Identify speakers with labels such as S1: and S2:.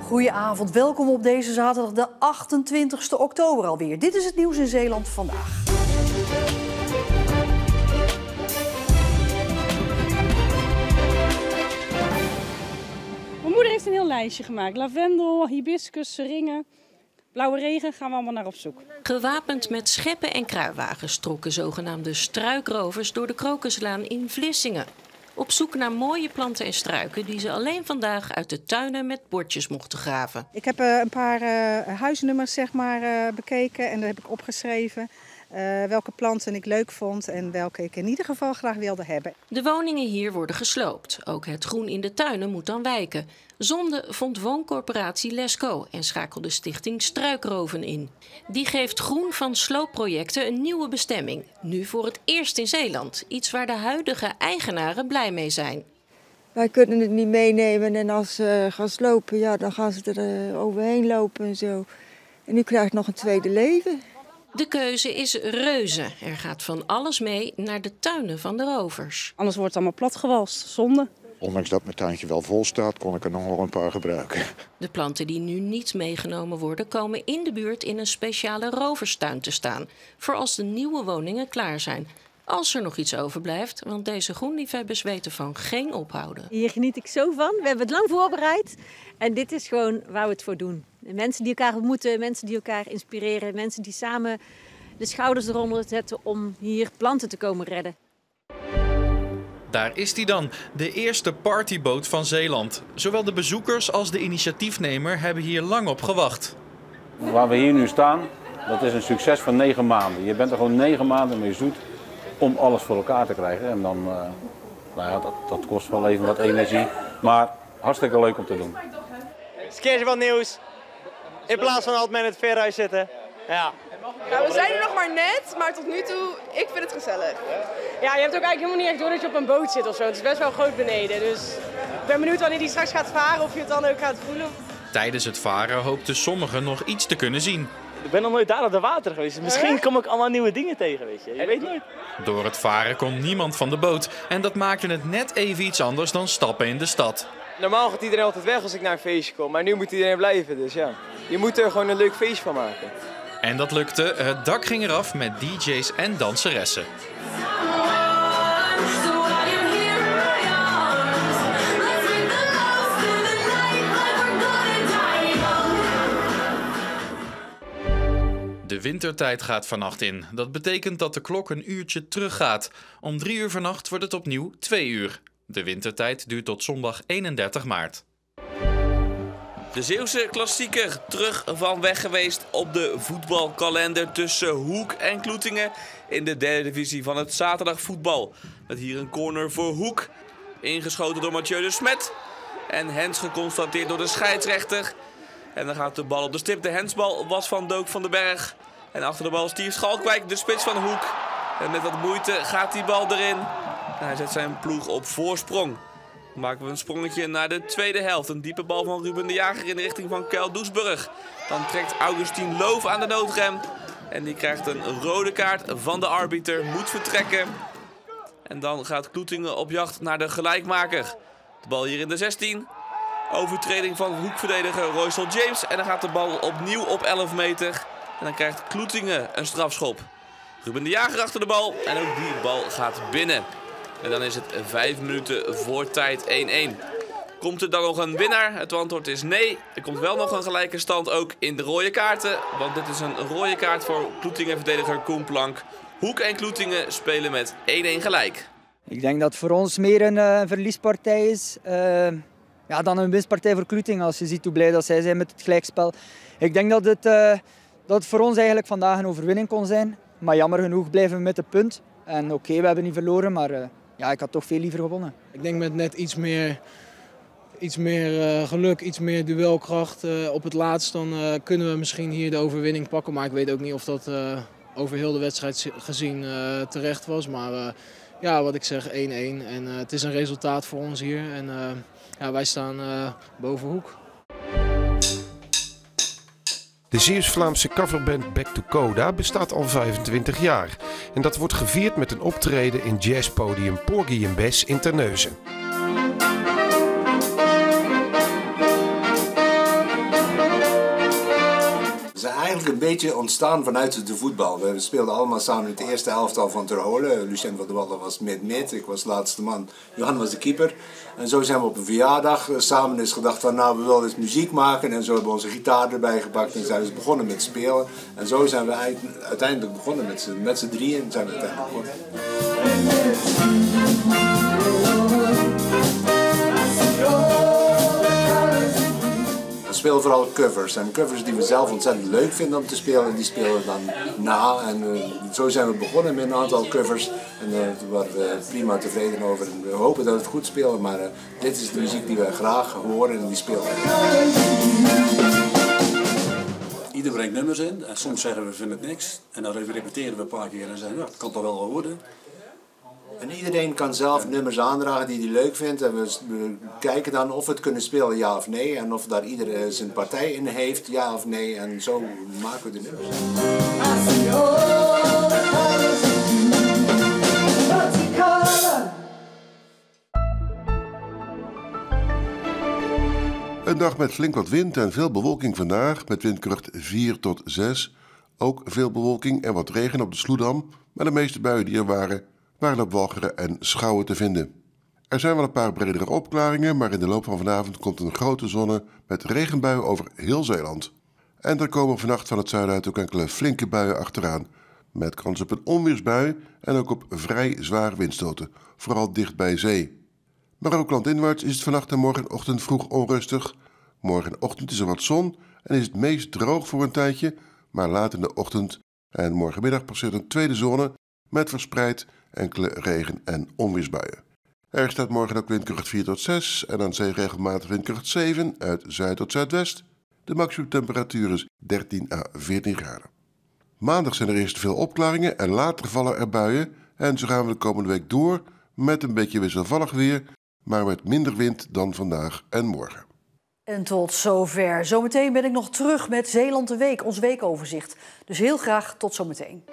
S1: Goedenavond, welkom op deze zaterdag de 28e oktober alweer. Dit is het nieuws in Zeeland vandaag.
S2: Mijn moeder heeft een heel lijstje gemaakt. Lavendel, hibiscus, seringen, blauwe regen, gaan we allemaal naar op zoek.
S3: Gewapend met scheppen en kruiwagens trokken zogenaamde struikrovers door de Krokuslaan in Vlissingen. Op zoek naar mooie planten en struiken die ze alleen vandaag uit de tuinen met bordjes mochten graven.
S4: Ik heb een paar huisnummers bekeken en daar heb ik opgeschreven welke planten ik leuk vond en welke ik in ieder geval graag wilde hebben.
S3: De woningen hier worden gesloopt. Ook het groen in de tuinen moet dan wijken. Zonde vond wooncorporatie Lesco en schakelde stichting Struikroven in. Die geeft groen van sloopprojecten een nieuwe bestemming. Nu voor het eerst in Zeeland. Iets waar de huidige eigenaren blij mee zijn.
S5: Wij kunnen het niet meenemen en als ze gaan slopen, ja, dan gaan ze er overheen lopen en zo. En nu krijgt nog een tweede leven.
S3: De keuze is reuze. Er gaat van alles mee naar de tuinen van de rovers.
S2: Anders wordt het allemaal platgewalst, zonde.
S6: Ondanks dat mijn tuintje wel vol staat, kon ik er nog wel een paar gebruiken.
S3: De planten die nu niet meegenomen worden, komen in de buurt in een speciale roverstuin te staan. Voor als de nieuwe woningen klaar zijn. Als er nog iets overblijft, want deze groenliefhebbers weten van geen ophouden.
S7: Hier geniet ik zo van. We hebben het lang voorbereid. En dit is gewoon waar we het voor doen. Mensen die elkaar ontmoeten, mensen die elkaar inspireren. Mensen die samen de schouders eronder zetten om hier planten te komen redden.
S8: Daar is hij dan, de eerste partyboot van Zeeland. Zowel de bezoekers als de initiatiefnemer hebben hier lang op gewacht.
S9: Waar we hier nu staan, dat is een succes van 9 maanden. Je bent er gewoon 9 maanden mee zoet om alles voor elkaar te krijgen. En dan, nou ja, dat kost wel even wat energie, maar hartstikke leuk om te doen.
S10: Het is een keertje wat nieuws, in plaats van altijd met het verhuis zitten. Ja.
S11: Nou, we zijn er nog maar net, maar tot nu toe, ik vind het gezellig.
S2: Ja, je hebt ook eigenlijk helemaal niet echt door dat je op een boot zit of zo. Het is best wel groot beneden, dus ik ben benieuwd wanneer die straks gaat varen of je het dan ook gaat voelen.
S8: Tijdens het varen hoopten sommigen nog iets te kunnen zien.
S10: Ik ben nog nooit daar op de water geweest. Misschien kom ik allemaal nieuwe dingen tegen, weet je. Je weet nooit.
S8: Door het varen kon niemand van de boot. En dat maakte het net even iets anders dan stappen in de stad.
S10: Normaal gaat iedereen altijd weg als ik naar een feestje kom. Maar nu moet iedereen blijven, dus ja. Je moet er gewoon een leuk feestje van maken.
S8: En dat lukte. Het dak ging eraf met DJ's en danseressen. De wintertijd gaat vannacht in. Dat betekent dat de klok een uurtje teruggaat. Om 3 uur vannacht wordt het opnieuw 2 uur. De wintertijd duurt tot zondag 31 maart.
S12: De Zeeuwse klassieker terug van weg geweest op de voetbalkalender tussen Hoek en Kloetingen in de derde divisie van het zaterdagvoetbal. Met hier een corner voor Hoek, ingeschoten door Mathieu de Smet en hens geconstateerd door de scheidsrechter. En dan gaat de bal op de stip. De hensbal was van Dook van den Berg. En achter de bal Steve Schalkwijk, de spits van Hoek. En met wat moeite gaat die bal erin. En hij zet zijn ploeg op voorsprong. Dan maken we een sprongetje naar de tweede helft. Een diepe bal van Ruben de Jager in de richting van Kuil Doesburg. Dan trekt Augustine Loof aan de noodrem. En die krijgt een rode kaart van de arbiter. Moet vertrekken. En dan gaat Kloetingen op jacht naar de gelijkmaker. De bal hier in de 16. Overtreding van hoekverdediger Roysel James. En dan gaat de bal opnieuw op 11 meter. En dan krijgt Kloetingen een strafschop. Ruben de Jager achter de bal. En ook die bal gaat binnen. En dan is het 5 minuten voor tijd 1-1. Komt er dan nog een winnaar? Het antwoord is nee. Er komt wel nog een gelijke stand ook in de rode kaarten. Want dit is een rode kaart voor Kloetingen-verdediger Koen Plank. Hoek en Kloetingen spelen met 1-1 gelijk.
S13: Ik denk dat het voor ons meer een verliespartij is dan een winstpartij voor Kloetingen. Als je ziet hoe blij dat zij zijn met het gelijkspel. Ik denk dat het voor ons eigenlijk vandaag een overwinning kon zijn. Maar jammer genoeg blijven we met het punt. En oké, we hebben niet verloren, maar ik had toch veel liever gewonnen.
S14: Ik denk met net iets meer geluk, iets meer duelkracht op het laatst, dan kunnen we misschien hier de overwinning pakken. Maar ik weet ook niet of dat over heel de wedstrijd gezien terecht was. Maar wat ik zeg, 1-1. En het is een resultaat voor ons hier. En wij staan boven Hoek.
S15: De Zeeuws-Vlaamse coverband Back to Coda bestaat al 25 jaar. En dat wordt gevierd met een optreden in jazzpodium Porgy & Bess in Terneuzen.
S16: een beetje ontstaan vanuit de voetbal. We speelden allemaal samen in het eerste elftal van Ter Holen. Lucien van der Wallen was mid-mid, ik was laatste man, Johan was de keeper. En zo zijn we op een verjaardag samen eens gedacht van nou, we willen eens muziek maken. En zo hebben we onze gitaar erbij gepakt en zijn we begonnen met spelen. En zo zijn we uiteindelijk begonnen met z'n drieën. Zijn we uiteindelijk begonnen. We spelen vooral covers. En covers die we zelf ontzettend leuk vinden om te spelen, die spelen we dan na. En zo zijn we begonnen met een aantal covers. En daar waren we prima tevreden over. En we hopen dat we het goed spelen, maar dit is de muziek die we graag horen en die spelen we.
S17: Ieder brengt nummers in en soms zeggen we vinden het niks. En dan repeteren we een paar keer en zeggen ja, het kan toch wel worden.
S16: En iedereen kan zelf nummers aandragen die hij leuk vindt. En we kijken dan of we het kunnen spelen, ja of nee. En of daar ieder zijn partij in heeft, ja of nee. En zo maken we de nummers.
S15: Een dag met flink wat wind en veel bewolking vandaag, met windkracht 4 tot 6. Ook veel bewolking en wat regen op de Sloedam, maar de meeste buien die er waren op Walcheren en Schouwen te vinden. Er zijn wel een paar bredere opklaringen, maar in de loop van vanavond komt een grote zonne met regenbuien over heel Zeeland. En er komen vannacht van het zuiden uit ook enkele flinke buien achteraan, met kans op een onweersbui en ook op vrij zware windstoten, vooral dicht bij zee. Maar ook landinwaarts is het vannacht en morgenochtend vroeg onrustig. Morgenochtend is er wat zon en is het meest droog voor een tijdje, maar laat in de ochtend en morgenmiddag passeert een tweede zone met verspreid enkele regen- en onweersbuien. Er staat morgen ook windkracht 4 tot 6 en aan zee regelmatig windkracht 7 uit zuid tot zuidwest. De maximumtemperatuur is 13 à 14 graden. Maandag zijn er eerst veel opklaringen en later vallen er buien. En zo gaan we de komende week door met een beetje wisselvallig weer, maar met minder wind dan vandaag en morgen.
S1: En tot zover. Zometeen ben ik nog terug met Zeeland de Week, ons weekoverzicht. Dus heel graag tot zometeen.